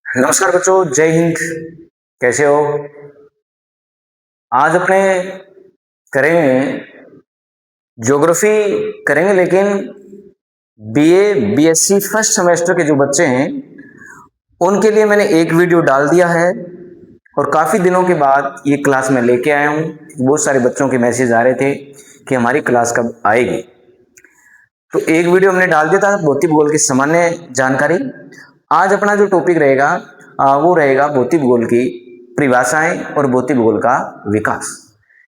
नमस्कार बच्चों, जय हिंद। कैसे हो? आज अपने करेंगे ज्योग्राफी करेंगे, लेकिन बीए बीएससी फर्स्ट सेमेस्टर के जो बच्चे हैं उनके लिए मैंने एक वीडियो डाल दिया है और काफ़ी दिनों के बाद ये क्लास में लेके आया हूँ। बहुत सारे बच्चों के मैसेज आ रहे थे कि हमारी क्लास कब आएगी। तो एक वीडियो हमने डाल दिया था भौतिक भूगोल की सामान्य जानकारी। आज अपना जो टॉपिक रहेगा वो रहेगा भौतिक भूगोल की परिभाषाएं और भौतिक भूगोल का विकास।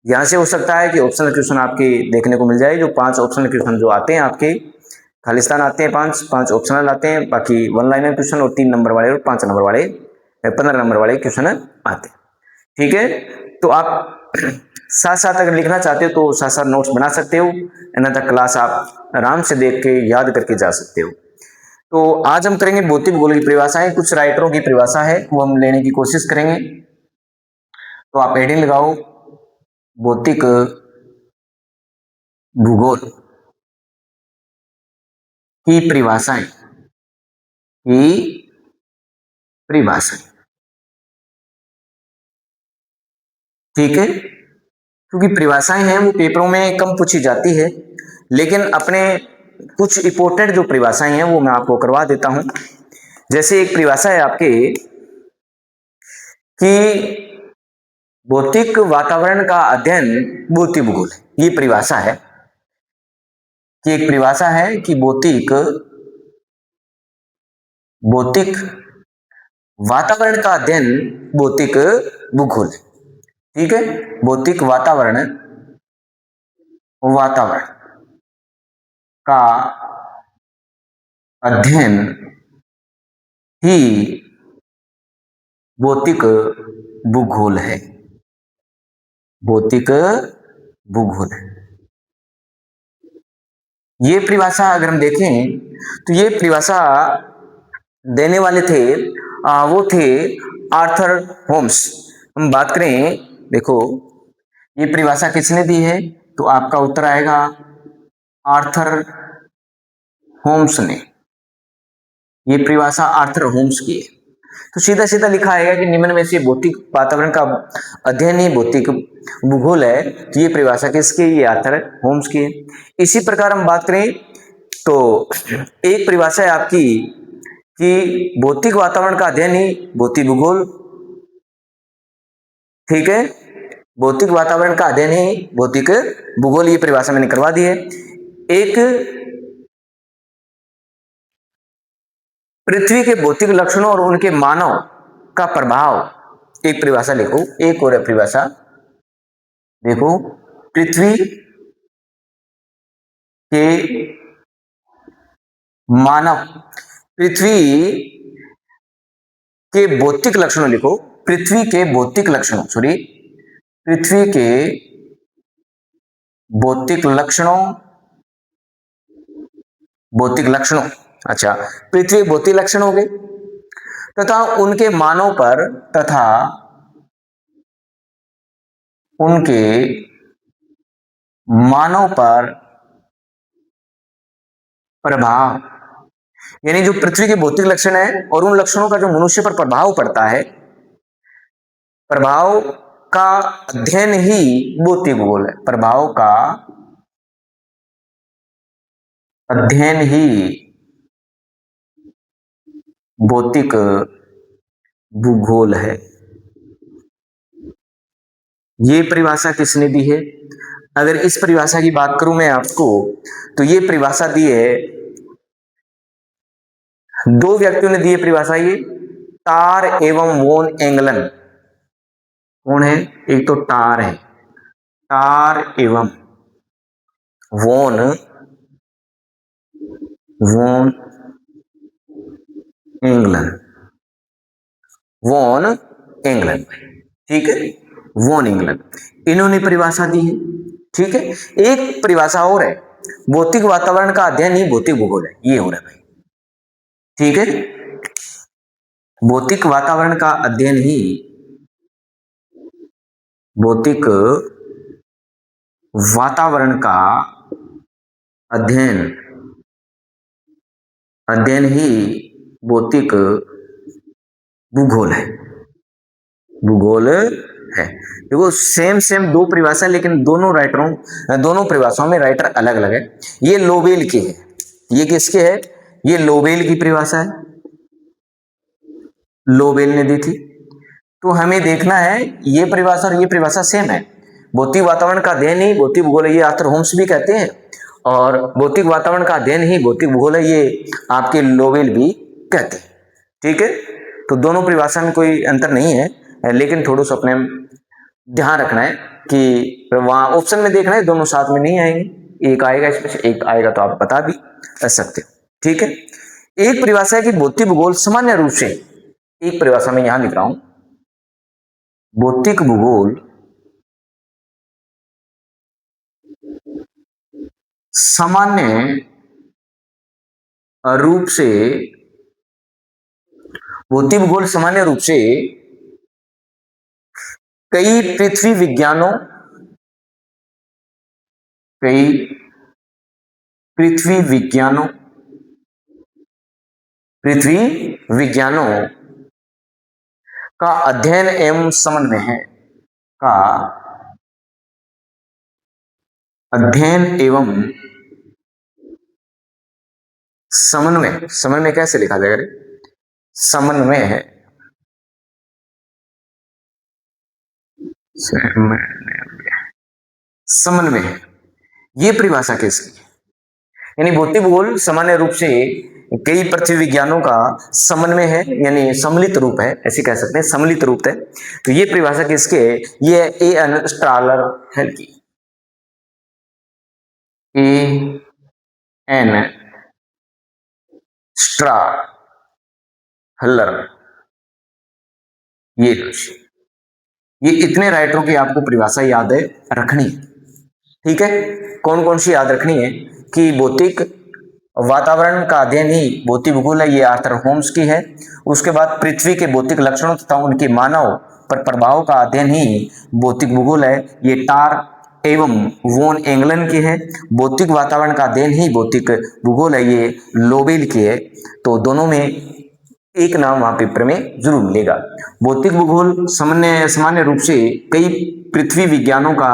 यहाँ से हो सकता है कि ऑप्शनल क्वेश्चन आपके देखने को मिल जाए। जो 5 ऑप्शनल क्वेश्चन जो आते हैं आपके खालिस्तान आते हैं, पांच ऑप्शनल आते हैं, बाकी 1 लाइनर क्वेश्चन और 3 नंबर वाले और 5 नंबर वाले 15 नंबर वाले क्वेश्चन आते हैं। ठीक है, तो आप साथ साथ अगर लिखना चाहते हो तो साथ साथ नोट्स बना सकते हो, अन्यथा क्लास आप आराम से देख के याद करके जा सकते हो। तो आज हम करेंगे भौतिक भूगोल की परिभाषाएं। कुछ राइटरों की परिभाषा है वो हम लेने की कोशिश करेंगे। तो आप हेडिंग लगाओ भौतिक भूगोल की परिभाषाएं की परिभाषाएं। ठीक है, क्योंकि परिभाषाएं हैं वो पेपरों में कम पूछी जाती है, लेकिन अपने कुछ इंपोर्टेंट जो परिभाषाएं हैं वो मैं आपको करवा देता हूं। जैसे एक परिभाषा है आपके कि भौतिक वातावरण का अध्ययन भौतिक भूगोल है। ये परिभाषा है कि एक परिभाषा है कि भौतिक वातावरण का अध्ययन भौतिक भूगोल है। ठीक है, भौतिक वातावरण का अध्ययन ही भौतिक भूगोल है। भौतिक भूगोल है। ये परिभाषा अगर हम देखें तो ये परिभाषा देने वाले थे वो थे आर्थर होम्स। हम बात करें, देखो ये परिभाषा किसने दी है तो आपका उत्तर आएगा आर्थर होम्स ने। ये परिभाषा आर्थर होम्स की है। तो सीधा सीधा लिखा आएगा कि निम्न में से भौतिक वातावरण का अध्ययन ही भौतिक भूगोल है। तो ये परिभाषा किसकी? ये आर्थर होम्स की है। इसी प्रकार हम बात करें तो एक परिभाषा है आपकी कि भौतिक वातावरण का अध्ययन ही भौतिक भूगोल। ठीक है, भौतिक वातावरण का अध्ययन ही भौतिक भूगोल। ये परिभाषा मैंने करवा दी है। एक पृथ्वी के भौतिक लक्षणों और उनके मानव का प्रभाव, एक परिभाषा लिखो। एक और परिभाषा देखो, पृथ्वी के मानव, पृथ्वी के भौतिक लक्षणों लिखो। पृथ्वी के भौतिक लक्षणों, सॉरी, पृथ्वी के भौतिक लक्षणों, भौतिक लक्षणों, अच्छा, पृथ्वी भौतिक लक्षण हो गए तथा उनके मानव पर, तथा उनके मानव पर प्रभाव। यानी जो पृथ्वी के भौतिक लक्षण है और उन लक्षणों का जो मनुष्य पर प्रभाव पड़ता है, प्रभाव का अध्ययन ही भौतिक भूगोल है। प्रभाव का अध्ययन ही भौतिक भूगोल है। ये परिभाषा किसने दी है? अगर इस परिभाषा की बात करूं मैं आपको तो ये परिभाषा दी है, दो व्यक्तियों ने दी है परिभाषा। ये टार एवं वॉन एंगलन। कौन है? एक तो टार है, टार एवं वॉन वॉन एंगलन, वॉन एंगलन। ठीक है, वॉन एंगलन, इन्होंने परिभाषा दी है। ठीक है, एक परिभाषा और है, भौतिक वातावरण का अध्ययन ही भौतिक भूगोल है। ये हो रहा है भाई। ठीक है, भौतिक वातावरण का अध्ययन ही भौतिक वातावरण का अध्ययन अध्ययन ही भौतिक भूगोल है, भूगोल है। देखो सेम सेम दो परिभाषा, लेकिन दोनों परिभाषाओं में राइटर अलग अलग है। ये लोबेल की है, ये किसकी है? ये लोबेल की परिभाषा है, लोबेल ने दी थी। तो हमें देखना है ये परिभाषा और ये परिभाषा सेम है। भौतिक वातावरण का अध्ययन ही भौतिक भूगोल है, ये आर्थर होम्स भी कहते हैं, और भौतिक वातावरण का अध्ययन ही भौतिक भूगोल है, ये आपके लोबेल भी कहते हैं। ठीक है, तो दोनों परिभाषा में कोई अंतर नहीं है, लेकिन थोड़ा सा अपने ध्यान रखना है कि वहां ऑप्शन में देखना है, दोनों साथ में नहीं आएंगे, एक आएगा इसमें से एक आएगा तो आप बता भी सकते हो। ठीक है, एक परिभाषा है कि भौतिक भूगोल सामान्य रूप से, एक परिभाषा में यहां लिख रहा हूं, भौतिक भूगोल सामान्य रूप से, भौतिक भूगोल सामान्य रूप से कई पृथ्वी विज्ञानों का अध्ययन एवं समन्वय है, का अध्ययन एवं समन्वय कैसे लिखा जाएगा? समन्वय है, समन्वय है, ये परिभाषा किसकी? यानी भौतिक भूगोल सामान्य रूप से कई पृथ्वी विज्ञानों का समन्वय है, यानी सम्मिलित रूप है, ऐसे कह सकते हैं, सम्मिलित रूप है। तो ये परिभाषा किसके है? ये ए एन स्ट्रालर हेल की, ए एन स्ट्राहलर, ये इतने राइटरों की आपको परिभाषा याद है रखनी। ठीक है, कौन कौन सी याद रखनी है? कि भौतिक वातावरण का अध्ययन ही भौतिक भूगोल है, ये आर्थर होम्स की है। उसके बाद पृथ्वी के भौतिक लक्षणों तथा उनके मानव पर प्रभाव का अध्ययन ही भौतिक भूगोल है, ये टार एवं वोन एंगलन की है। भौतिक वातावरण का अध्ययन ही भौतिक भूगोल है, ये लोबेल की है। तो दोनों में एक नाम वहां पेपर में जरूर मिलेगा। भौतिक भूगोल सामान्य रूप से कई पृथ्वी विज्ञानों का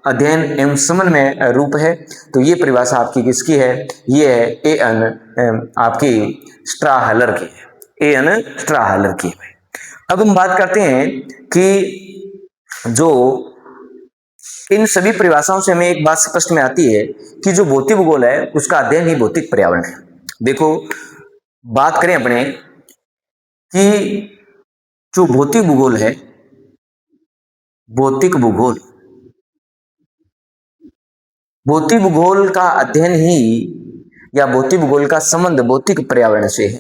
अध्ययन एवं समन्वय रूप है। तो ये परिभाषा आपकी किसकी है? ये है ए एन आपकी स्ट्राहलर की, ए एन स्ट्राहलर की। अब हम बात करते हैं कि जो इन सभी परिभाषाओं से हमें एक बात स्पष्ट में आती है कि जो भौतिक भूगोल है उसका अध्ययन ही भौतिक पर्यावरण है। देखो बात करें अपने कि जो भौतिक भूगोल है, भौतिक भूगोल का अध्ययन ही या भौतिक भूगोल का संबंध भौतिक पर्यावरण से है।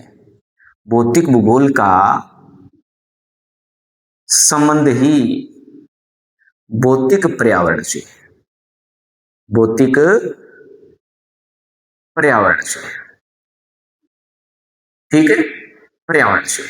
भौतिक भूगोल का संबंध ही भौतिक पर्यावरण से, भौतिक पर्यावरण से। ठीक है, पर्यावरण से।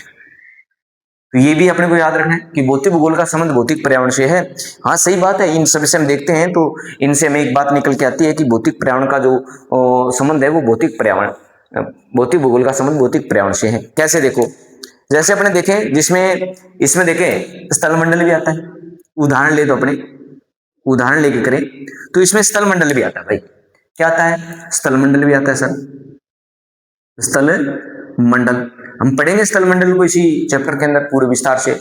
तो ये भी अपने को याद रखना है कि भौतिक भूगोल का संबंध भौतिक पर्यावरण से है। हाँ सही बात है, इन सब से हम देखते हैं तो इनसे हमें एक बात निकल के आती है कि भौतिक पर्यावरण का जो संबंध है वो भौतिक भूगोल का संबंध भौतिक पर्यावरण से है। कैसे? देखो जैसे अपने देखें, जिसमें इसमें देखें स्थल मंडल भी आता है। उदाहरण ले तो अपने उदाहरण लेके करें तो इसमें स्थल मंडल भी आता है। भाई क्या आता है? स्थल मंडल भी आता है सर, स्थल मंडल। हम पढ़ेंगे स्थल मंडल को इसी चैप्टर के अंदर पूरे विस्तार से।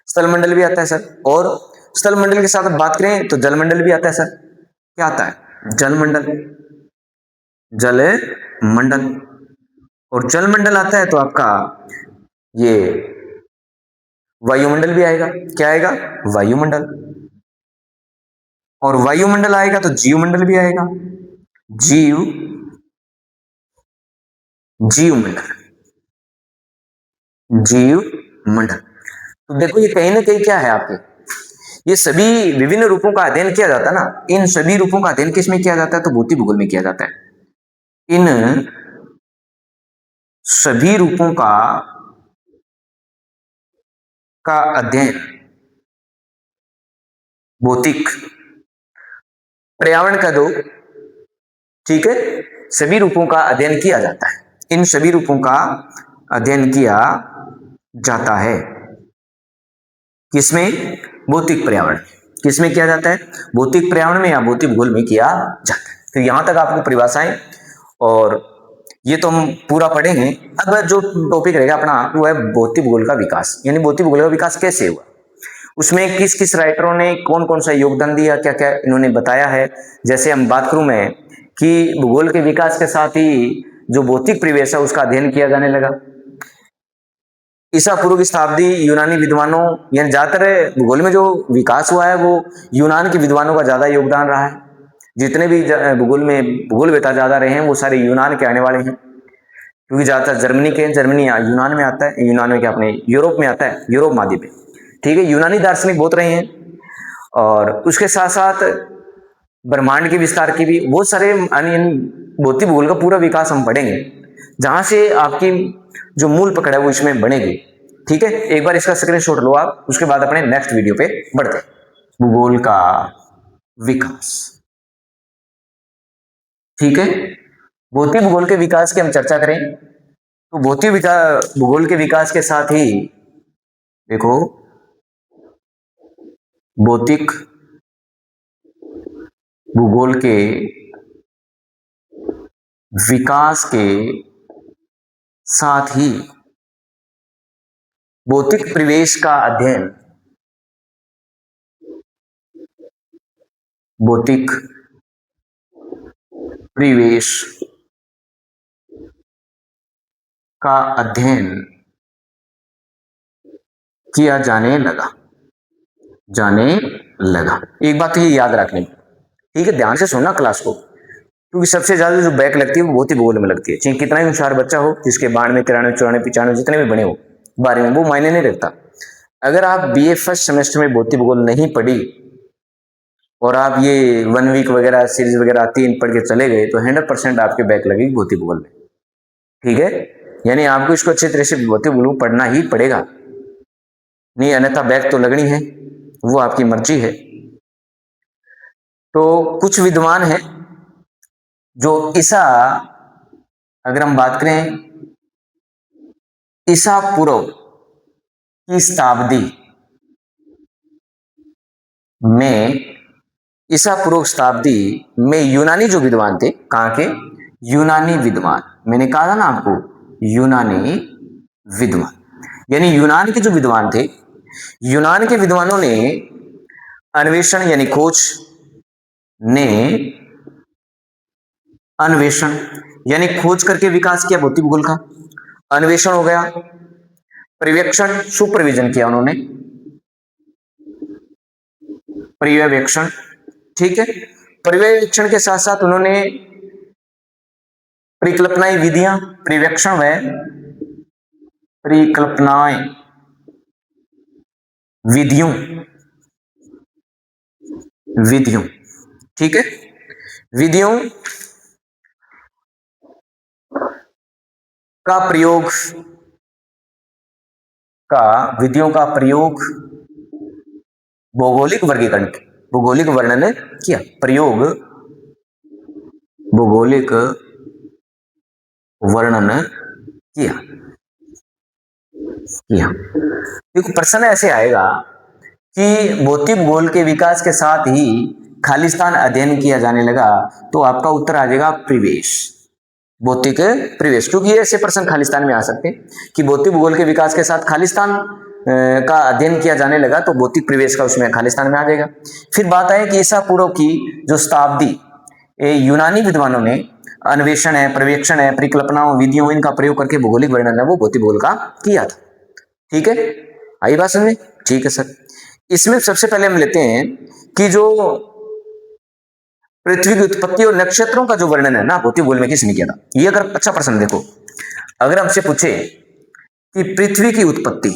स्थल मंडल भी आता है सर, और स्थल मंडल के साथ बात करें तो जल मंडल भी आता है सर। क्या आता है? जल मंडल, जल मंडल। और जल मंडल आता है तो आपका ये वायुमंडल भी आएगा। क्या आएगा? वायुमंडल। और वायुमंडल आएगा तो जीवमंडल भी आएगा, जीवमंडल, जीवमंडल। तो देखो ये कहीं ना कहीं क्या है आपके, ये सभी विभिन्न रूपों का अध्ययन किया जाता है ना। इन सभी रूपों का अध्ययन किस में किया जाता है? तो भौतिक भूगोल में किया जाता है। इन सभी रूपों का अध्ययन भौतिक पर्यावरण का दो। ठीक है, सभी रूपों का अध्ययन किया जाता है, इन सभी रूपों का अध्ययन किया जाता है। किसमें? भौतिक पर्यावरण। किसमें किया जाता है? भौतिक पर्यावरण में या भौतिक भूगोल में किया जाता है। तो यहां तक आपको परिभाषाएं और ये तो हम पूरा पढ़ेंगे। अब जो टॉपिक रहेगा अपना वो है भौतिक भूगोल का विकास, यानी भौतिक भूगोल का विकास कैसे हुआ, उसमें किस किस राइटरों ने कौन कौन सा योगदान दिया, क्या क्या इन्होंने बताया है। जैसे हम बात करूं मैं कि भूगोल के विकास के साथ ही जो भौतिक परिवेश है उसका अध्ययन किया जाने लगा। ईसा पूर्व की शताब्दी यूनानी विद्वानों, यानी ज्यादातर भूगोल में जो विकास हुआ है वो यूनान के विद्वानों का ज्यादा योगदान रहा है। जितने भी भूगोल वेता ज्यादा रहे हैं वो सारे यूनान के आने वाले हैं, क्योंकि ज्यादातर जर्मनी यूनान में आता है, यूनान में क्या अपने यूरोप में आता है, यूरोप महाद्वीप में। ठीक है, यूनानी दार्शनिक बहुत रहे हैं। और उसके साथ साथ ब्रह्मांड के विस्तार की भी बहुत सारे भौतिक भूगोल का पूरा विकास हम पढ़ेंगे, जहां से आपकी जो मूल पकड़ है वो इसमें बनेगी। ठीक है, एक बार इसका स्क्रीनशॉट लो आप, उसके बाद अपने नेक्स्ट वीडियो पे बढ़ते हैं। भूगोल का विकास। ठीक है, भौतिक भूगोल के विकास की हम चर्चा करें तो भूगोल के विकास के साथ ही देखो भौतिक भूगोल के विकास के साथ ही भौतिक परिवेश का अध्ययन, भौतिक परिवेश का अध्ययन किया जाने लगा। एक बात तो ये याद रखनी, ठीक है, ध्यान से सुनना क्लास को, क्योंकि सबसे ज्यादा जो बैक लगती है वो भौतिक भूगोल में लगती है। चाहे कितना ही होशियार बच्चा हो, जिसके 92, 93, 94, 95 जितने भी बने हो 12 में, वो मायने नहीं रखता। अगर आप बीए फर्स्ट सेमेस्टर में भौतिक भूगोल नहीं पढ़ी और आप ये 1 वीक वगैरह सीरीज वगैरह 3 पढ़ के चले गए तो 100% आपके बैक लगेगी भौतिक भूगोल में। ठीक है, यानी आपको इसको अच्छी तरह से भौतिक भूगोल पढ़ना ही पड़ेगा, नहीं अन्यथा बैक तो लगनी है, वो आपकी मर्जी है। तो कुछ विद्वान हैं जो अगर हम बात करें ईसा पूर्व की शताब्दी में, ईसा पूर्व शताब्दी में यूनानी जो विद्वान थे, कहां के? यूनानी विद्वान। मैंने कहा था ना आपको, यूनानी विद्वान, यानी यूनान के जो विद्वान थे, यूनान के विद्वानों ने अन्वेषण यानी खोज यानी खोज करके विकास किया भौतिक भूगोल का। अन्वेषण हो गया, पर्यवेक्षण सुपरविजन किया उन्होंने, पर्यवेक्षण। ठीक है, पर्यवेक्षण के साथ साथ उन्होंने परिकल्पनाएं विधियां, पर्यवेक्षण व परिकल्पनाएं विधियों, ठीक है, विधियों का प्रयोग भौगोलिक वर्णन किया, भौगोलिक वर्णन किया। देखो प्रश्न ऐसे आएगा कि भौतिक भूगोल के विकास के साथ ही खालिस्तान अध्ययन किया जाने लगा, तो आपका उत्तर आ जाएगा परिवेश, भौतिक परिवेश। क्योंकि ऐसे प्रश्न खालिस्तान में आ सकते हैं कि भौतिक भूगोल के विकास के साथ खालिस्तान का अध्ययन किया जाने लगा, तो भौतिक परिवेश का उसमें खालिस्तान में आ जाएगा। फिर बात है कि ईसा पूर्व की जो शताब्दी यूनानी विद्वानों ने अन्वेषण है, पर्यवेक्षण है, परिकल्पनाओं, विधियों, इनका प्रयोग करके भौगोलिक वर्णन है वो भौतिक भूगोल का किया था। ठीक है, आई बात समझ में? ठीक है सर, इसमें सबसे पहले हम लेते हैं कि जो पृथ्वी की उत्पत्ति और नक्षत्रों का जो वर्णन है ना भौतिक भूगोल में किसने किया था। ये अगर अच्छा प्रश्न देखो, अगर हमसे पूछे कि पृथ्वी की उत्पत्ति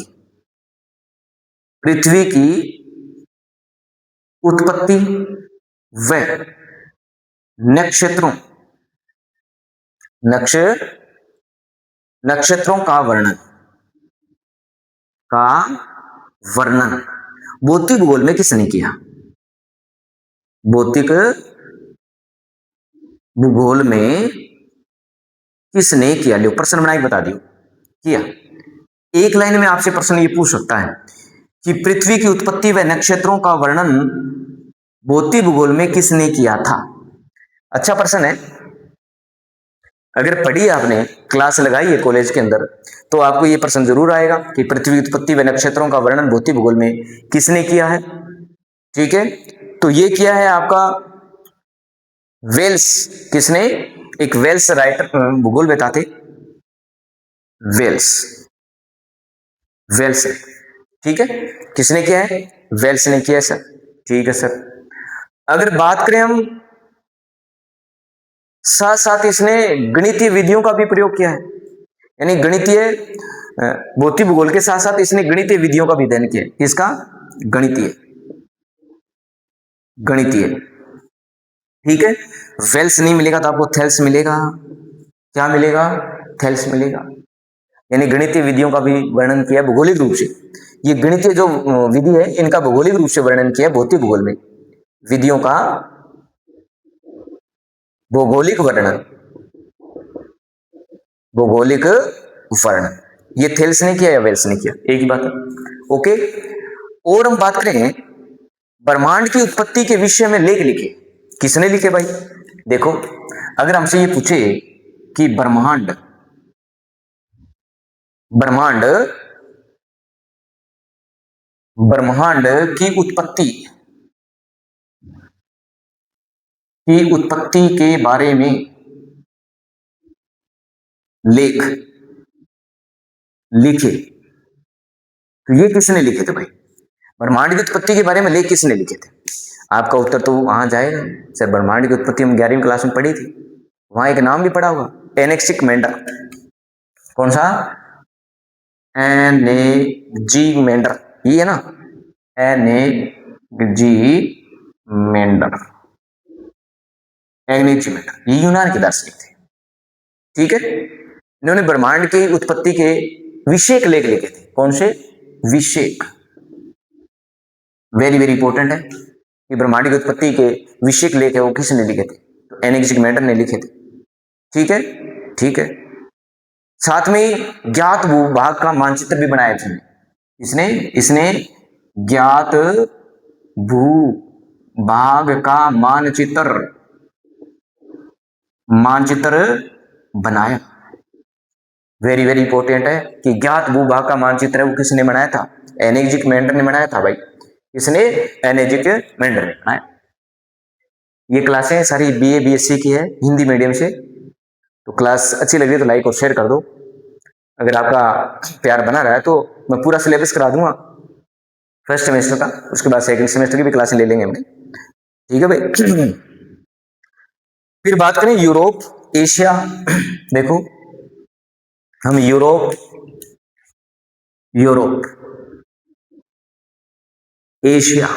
व नक्षत्रों का वर्णन भौतिक भूगोल में किसने किया? भौतिक भूगोल में किसने किया? लो प्रश्न बना के बता दियो, किया। एक लाइन में आपसे प्रश्न ये पूछ सकता है कि पृथ्वी की उत्पत्ति व नक्षत्रों का वर्णन भौतिक भूगोल में किसने किया था? अच्छा प्रश्न है। अगर पढ़ी आपने, क्लास लगाई है कॉलेज के अंदर, तो आपको यह प्रश्न जरूर आएगा कि पृथ्वी की उत्पत्ति व नक्षत्रों का वर्णन भौतिक भूगोल में किसने किया है। ठीक है, तो ये किया है आपका वेल्स। किसने? एक वेल्स राइटर, भूगोल बताते, वेल्स। वेल्स, ठीक है, किसने किया है? वेल्स ने किया है सर। ठीक है सर। अगर बात करें हम, साथ साथ इसने गणितीय विधियों का भी प्रयोग किया है, यानी गणितीय भौतिक भूगोल के साथ साथ इसने गणितीय विधियों का भी अध्ययन किया है। किसका? गणितीय, गणितीय। ठीक है, वेल्स नहीं मिलेगा तो आपको थेल्स मिलेगा। क्या मिलेगा? थेल्स मिलेगा। यानी गणितीय विधियों का भी वर्णन किया भौगोलिक रूप से। ये गणितीय जो विधि है, इनका भौगोलिक रूप से वर्णन किया भौतिक भूगोल में, विधियों का भौगोलिक वर्णन, भौगोलिक वर्णन। ये थेल्स ने किया या वेल्स ने किया? एक ही बात है। ओके, और हम बात करें ब्रह्मांड की उत्पत्ति के विषय में लेख लिखे, किसने लिखे भाई? देखो, अगर हमसे ये पूछे कि ब्रह्मांड, ब्रह्मांड, ब्रह्मांड की उत्पत्ति, की उत्पत्ति के बारे में लेख लिखे, तो ये किसने लिखे थे भाई? ब्रह्मांड की उत्पत्ति के बारे में लेख किसने लिखे थे? आपका उत्तर तो वहां जाएगा सर, ब्रह्मांड की उत्पत्ति हम 11वीं क्लास में पढ़ी थी, वहां एक नाम भी पढ़ा होगा, एनेक्सिमेंडर। कौन सा? एनेक्सिमेंडर, ये है ना, एनेक्सिमेंडर, एनेक्सिमेंडर, ये यूनान के दार्शनिक थे। ठीक है, इन्होंने ब्रह्मांड की उत्पत्ति के विषेक लेख लिखे थे। कौन से? विषेक। वेरी वेरी इंपॉर्टेंट है कि ब्रह्मांड की उत्पत्ति के विषेक लेख है वो किसने लिखे थे? तो एनेक्सिमेंडर ने लिखे थे। ठीक है, ठीक है। साथ में ज्ञात भूभाग का मानचित्र भी बनाया था इसने, इसने ज्ञात भूभाग का मानचित्र, मानचित्र बनाया। वेरी वेरी इंपॉर्टेंट है कि ज्ञात भूभाग का मानचित्र है वो किसने बनाया था? एनेक्सिमेंडर ने बनाया था भाई। किसने? एनेक्सिमेंडर ने बनाया। ये क्लासें सारी बीए बीएससी की है, हिंदी मीडियम से। तो क्लास अच्छी लगी तो लाइक और शेयर कर दो। अगर आपका प्यार बना रहा है तो मैं पूरा सिलेबस करा दूंगा फर्स्ट सेमेस्टर का, उसके बाद सेकंड सेमेस्टर की भी क्लासें ले लेंगे हमने। ठीक है भाई। फिर बात करें यूरोप एशिया, देखो हम यूरोप, यूरोप एशिया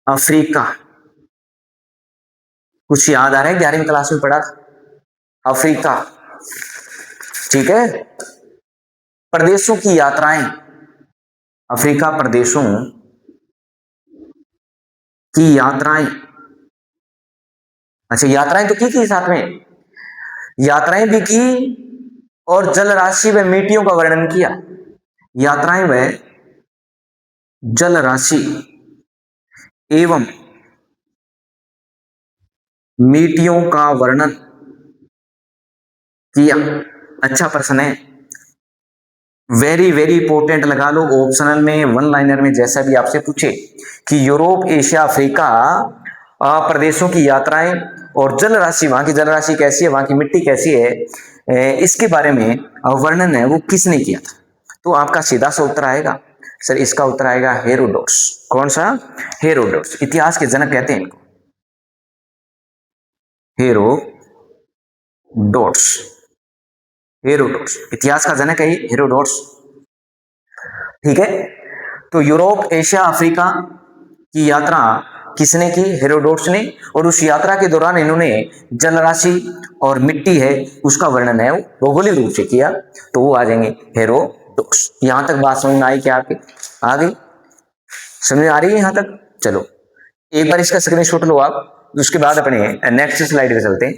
अफ्रीका, कुछ याद आ रहा है? 11वीं क्लास में पढ़ा था अफ्रीका। ठीक है, प्रदेशों की यात्राएं, अफ्रीका प्रदेशों की यात्राएं। अच्छा, यात्राएं तो की साथ में, यात्राएं भी की और जल राशि व मिट्टियों का वर्णन किया। यात्राएं व जल राशि एवं मिट्टियों का वर्णन किया। अच्छा प्रश्न है, वेरी वेरी इंपॉर्टेंट, लगा लो ऑप्शनल में, वन लाइनर में, जैसा भी आपसे पूछे कि यूरोप एशिया अफ्रीका प्रदेशों की यात्राएं और जल राशि, वहां की जल राशि कैसी है, वहां की मिट्टी कैसी है, इसके बारे में वर्णन है वो किसने किया था? तो आपका सीधा सा उत्तर आएगा सर, इसका उत्तर आएगा हेरोडोट्स। कौन सा? हेरोडोट्स। इतिहास के जनक कहते हैं इनको, हेरोडोट्स। हेरोडोट्स इतिहास का जनक है हेरोडोट्स। ठीक है, तो यूरोप एशिया अफ्रीका की यात्रा किसने की? हेरोडोट्स ने। और उस यात्रा के दौरान इन्होंने जल राशि और मिट्टी है उसका वर्णन है भौगोलिक रूप से किया, तो वो आ जाएंगे हेरोडोट्स। यहां तक बात समझ में आई क्या? आपके आ गई? समझ में आ रही है यहां तक? चलो एक बार इसका स्क्रीनशॉट लो आप, उसके बाद अपने नेक्स्ट स्लाइड पे चलते हैं।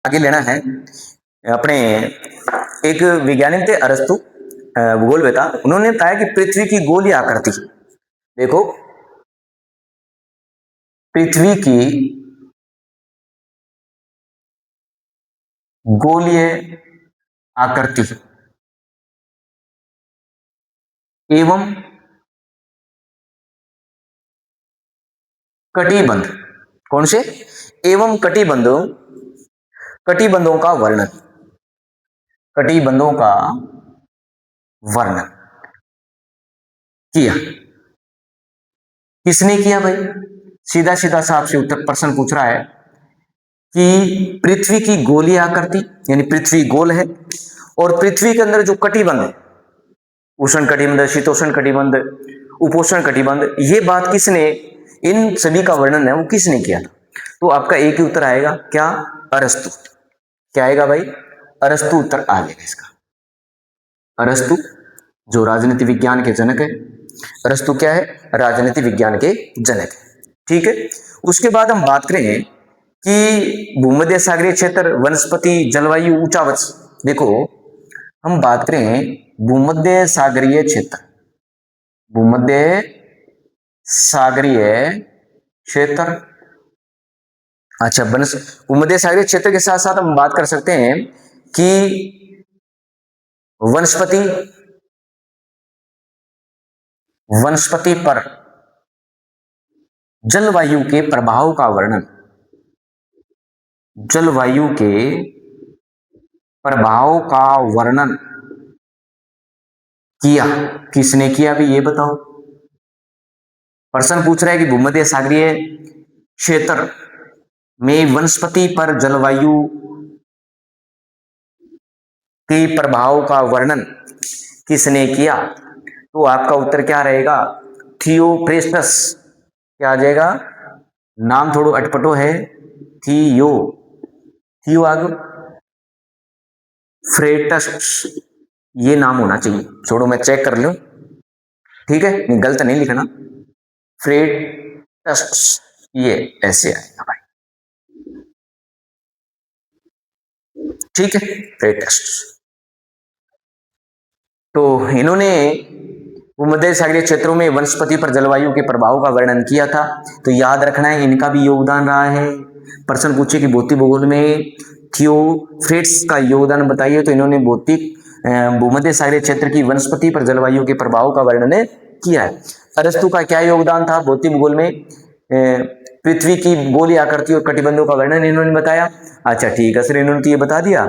आगे लेना है अपने, एक वैज्ञानिक थे अरस्तु, भूगोलवेता, उन्होंने बताया कि पृथ्वी की गोलीय आकृति, देखो पृथ्वी की गोलीय आकृति एवं कटिबंध, कौन से? एवं कटिबंधों, कटिबंधों का वर्णन, कटिबंधों का वर्णन किया। किसने किया भाई? सीधा सीधा सा आपसे उत्तर प्रश्न पूछ रहा है कि पृथ्वी की गोलीय आकृति, यानी पृथ्वी गोल है, और पृथ्वी के अंदर जो कटिबंध है, उष्ण कटिबंध, शीतोष्ण कटिबंध, उपोष्ण कटिबंध, ये बात किसने, इन सभी का वर्णन है वो किसने किया था? तो आपका एक ही उत्तर आएगा, क्या? अरस्तु। क्या आएगा भाई? अरस्तु उत्तर आ जाएगा इसका। अरस्तु जो राजनीति विज्ञान के जनक है, अरस्तु क्या है? राजनीति विज्ञान के जनक है। ठीक है, उसके बाद हम बात करें कि भूमध्य सागरीय क्षेत्र, वनस्पति, जलवायु, ऊंचावच। देखो हम बात करें भूमध्य सागरीय क्षेत्र, भूमध्य सागरीय क्षेत्र, अच्छा भूमध्य सागरीय क्षेत्र के साथ साथ हम बात कर सकते हैं कि वनस्पति, वनस्पति पर जलवायु के प्रभाव का वर्णन, जलवायु के प्रभाव का वर्णन किया। किसने किया भी ये बताओ? प्रश्न पूछ रहा है कि भूमध्य सागरीय क्षेत्र में वनस्पति पर जलवायु के प्रभाव का वर्णन किसने किया? तो आपका उत्तर क्या रहेगा? थियोफ्रेस्टस। क्या आ जाएगा? नाम थोड़ा अटपटो है, थियो, थियो आगे फ्रेटस, ये नाम होना चाहिए। छोड़ो मैं चेक कर लूं, ठीक है, गलत नहीं लिखना। फ्रेटस, ये ऐसे आएगा भाई, ठीक है, फ्रेटस। तो इन्होंने भूमध्य सागरीय क्षेत्रों में वनस्पति पर जलवायु के प्रभाव का वर्णन किया था। तो याद रखना है इनका भी योगदान रहा है। प्रश्न पूछे कि भौतिक भूगोल में थियोफ्रेट्स का योगदान बताइए, तो इन्होंने भूमध्य सागरीय क्षेत्र की वनस्पति पर जलवायु के प्रभाव का वर्णन किया है। अरस्तु का क्या योगदान था भौतिक भूगोल में? पृथ्वी की गोलीय आकृति और कटिबंधों का वर्णन इन्होंने बताया। अच्छा ठीक है सर, इन्होंने तो ये बता दिया।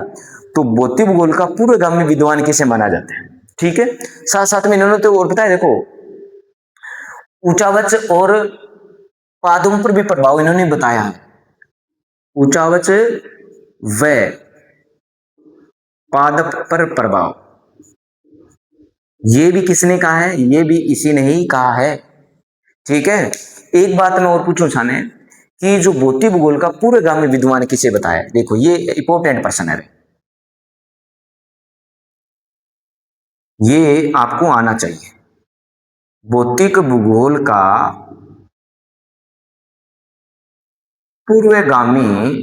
तो भौतिक भूगोल का पूर्वगामी विद्वान किसे माना जाता है? ठीक है, साथ साथ में इन्होंने तो और बताया, देखो ऊंचावच और पादों पर भी प्रभाव इन्होंने बताया है। ऊंचावच व पादप पर प्रभाव, ये भी किसने कहा है? ये भी इसी ने ही कहा है। ठीक है, एक बात मैं और पूछूं छाने कि जो भौतिक भूगोल का पूर्वगामी विद्वान किसे बताया? देखो ये इंपॉर्टेंट प्रश्न है, ये आपको आना चाहिए। भौतिक भूगोल का पूर्वगामी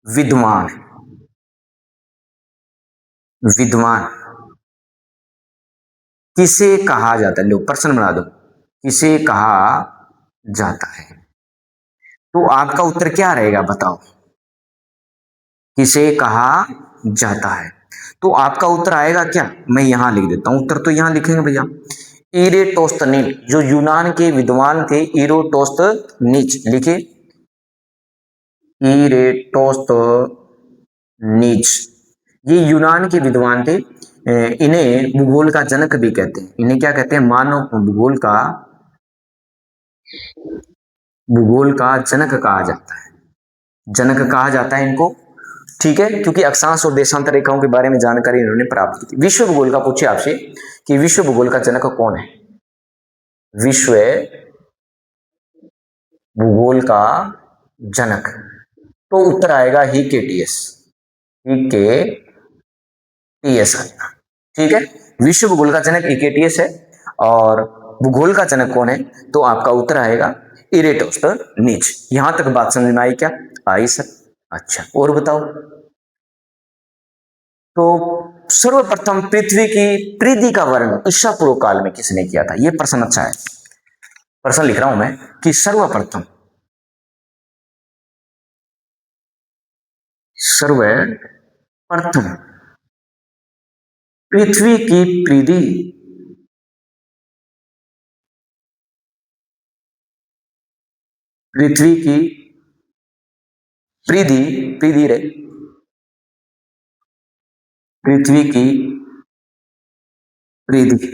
विद्वान, विद्वान किसे कहा जाता है? लो प्रश्न बना दो, किसे कहा जाता है? तो आपका उत्तर क्या रहेगा बताओ? किसे कहा जाता है? तो आपका उत्तर आएगा क्या? मैं यहां लिख देता हूं उत्तर, तो यहां लिखेंगे भैया इरेटोस्थनीज, जो यूनान के विद्वान थे इरेटोस्थनीज, लिखे इरेटोस्थनीज, ये यूनान के विद्वान थे। इन्हें भूगोल का जनक भी कहते हैं। इन्हें क्या कहते हैं? मानव भूगोल का जनक कहा जाता है, जनक कहा जाता है इनको। ठीक है, क्योंकि अक्षांश और देशांतर रेखाओं के बारे में जानकारी इन्होंने प्राप्त की थी। विश्व भूगोल का पूछे आपसे कि विश्व भूगोल का जनक कौन है? विश्व भूगोल का जनक, तो उत्तर आएगा हिकेटियस, हिकेटियस आएगा। ठीक है, विश्व भूगोल का जनक हिकेटियस है, और भूगोल का जनक कौन है? तो आपका उत्तर आएगा इरेटोस्थनीज। यहां तक बात समझ में आई क्या? आई सर। अच्छा और बताओ। तो सर्वप्रथम पृथ्वी की पृथ्वी का वर्णन ईसा पूर्व काल में किसने किया था? यह प्रश्न अच्छा है, प्रश्न लिख रहा हूं मैं कि सर्वप्रथम पृथ्वी की पृथ्वी पृथ्वी की पृथ्वी पृथ्वी रे पृथ्वी की पृथ्वी,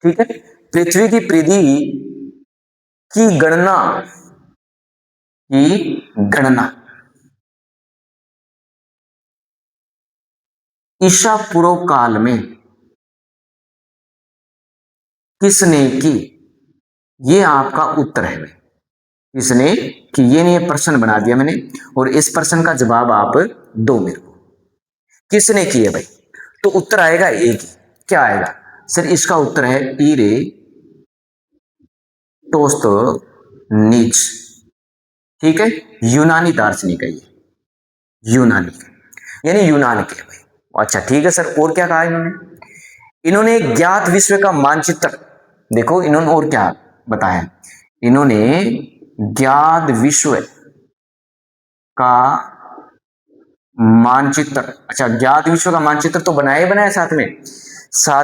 ठीक है, पृथ्वी की पृथ्वी की गणना ईसा पूर्व काल में किसने की? ये आपका उत्तर है। किसने कि ये नहीं, प्रश्न बना दिया मैंने और इस प्रश्न का जवाब आप दो मेरे को, किसने की है भाई? तो उत्तर आएगा एक ही। क्या आएगा सर? इसका उत्तर है इरेटोस्थनीज, ठीक है, यूनानी दार्शनिक है ये, यूनानी यानी यूनान के भाई। अच्छा ठीक है सर, और क्या कहा इन्होंने? इन्होंने ज्ञात विश्व का मानचित्र, देखो इन्होंने और क्या बताया, इन्होंने ज्ञात विश्व का मानचित्र, अच्छा ज्ञात विश्व का मानचित्र तो बनाया साथ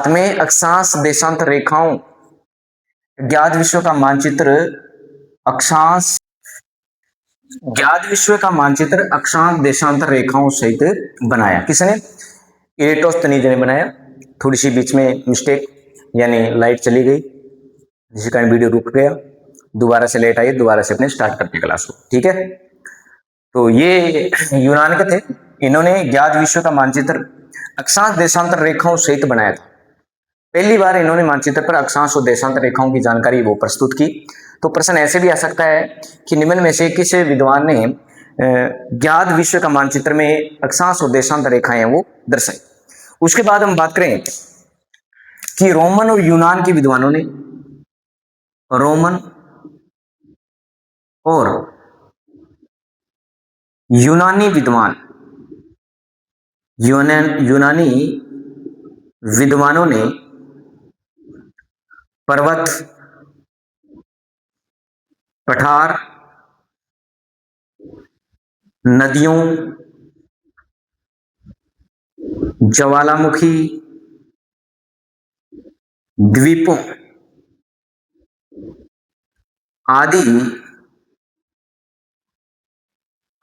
में अक्षांश देशांतर रेखाओं, ज्ञात विश्व का मानचित्र अक्षांश देशांतर रेखाओं सहित बनाया। किसने? इरेटोस्थनीज ने बनाया। थोड़ी सी बीच में मिस्टेक, यानी लाइट चली गई, जिसके कारण वीडियो रुक गया, दोबारा से लेट आई, दोबारा से अपने स्टार्ट करते क्लास को, ठीक है। तो ये यूनान के थे, इन्होंने ज्ञात विश्व का मानचित्र अक्षांश देशांतर रेखाओं सहित बनाया था। पहली बार इन्होंने मानचित्र पर अक्षांश और देशांतर रेखाओं की जानकारी वो प्रस्तुत की। तो प्रश्न ऐसे भी आ सकता है कि निम्न में से किस विद्वान ने ज्ञात विश्व का मानचित्र में अक्षांश और देशांतर रेखाएं वो दर्शाई। उसके बाद हम बात करें कि रोमन और यूनान के विद्वानों ने, रोमन और यूनानी विद्वान, यूनानी विद्वानों ने पर्वत, पठार, नदियों, ज्वालामुखी, द्वीपों आदि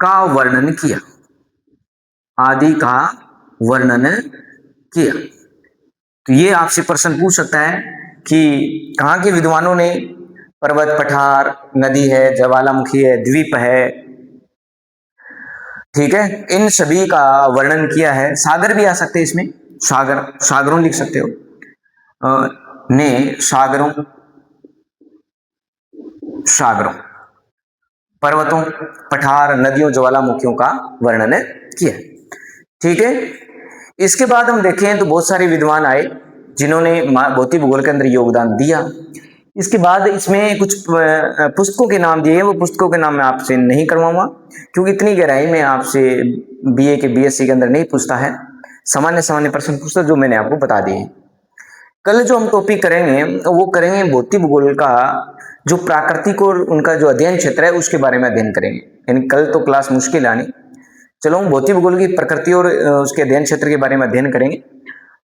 का वर्णन किया, तो ये आपसे प्रश्न पूछ सकता है कि कहां के विद्वानों ने पर्वत, पठार, नदी है, ज्वालामुखी है, द्वीप है, ठीक है, इन सभी का वर्णन किया है। सागर भी आ सकते हैं इसमें, सागरों लिख सकते हो, ने सागरों, पर्वतों, पठार, नदियों, ज्वालामुखियों का वर्णन किया, ठीक है। इसके बाद हम देखें तो बहुत सारे विद्वान आए जिन्होंने भौतिक भूगोल के अंदर योगदान दिया। इसके बाद इसमें कुछ पुस्तकों के नाम दिए हैं, वो पुस्तकों के नाम मैं आपसे नहीं करवाऊंगा क्योंकि इतनी गहराई में आपसे बीए के बीएससी के अंदर नहीं पूछता है, सामान्य प्रश्न पूछता जो मैंने आपको बता दिए। कल जो हम टॉपिक करेंगे वो करेंगे भौतिक भूगोल का जो प्राकृतिक और उनका जो अध्ययन क्षेत्र है उसके बारे में अध्ययन करेंगे, यानी कल तो क्लास मुश्किल आनी। चलो हम भौतिक भूगोल की प्रकृति और उसके अध्ययन क्षेत्र के बारे में अध्ययन करेंगे।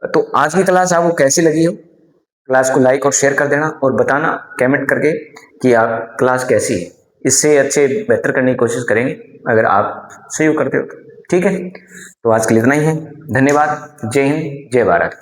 तो आज की क्लास आपको कैसी लगी हो, क्लास को लाइक और शेयर कर देना और बताना कमेंट करके कि आप क्लास कैसी है। इससे अच्छे बेहतर करने की कोशिश करेंगे अगर आप सहयोग करते हो तो, ठीक है। तो आज के लिए इतना ही है, धन्यवाद, जय हिंद, जय भारत।